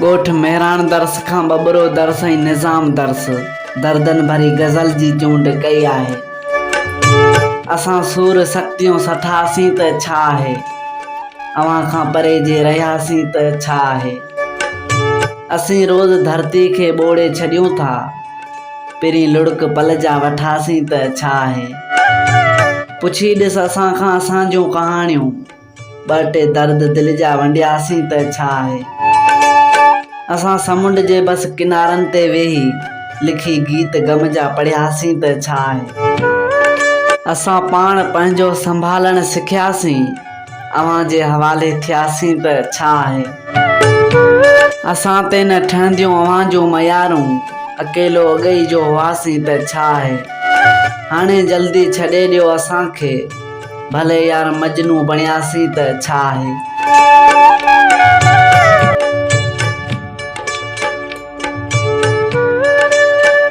ॻोठ मेहरान दर्स खां बबरो दर्स ऐं निज़ाम दर्स दर्दन भरी गज़ल जी चूंड कई आहे। असां सूर सख्तियूं सठासीं त छा आहे, अव्हां खां परे जे रहियासीं त छा आहे। असीं रोज़ धरती खे ॿोड़े छॾियूं था, पहिरीं लुड़क पल जा वठासीं त छा आहे। पुछी ॾिस असां खां असांजूं कहाणियूं, ॿ टे दर्द दिलि जा वंडियासीं त छा आहे। असां समुंड जे बस किनारनि ते वेही लिखी गीत गम जा पढ़ियासीं त छा आहे। असां पाण पंहिंजो संभालणु सिखियासीं, अव्हां जे हवाले थियासीं त छा आहे। असां ते न ठहंदियूं अव्हां जूं मयारूं, अकेलो अगई जो हुआसीं त छा आहे। हाणे जल्दी छॾे ॾियो असांखे, भले यार मजनू बणियासीं त छा आहे।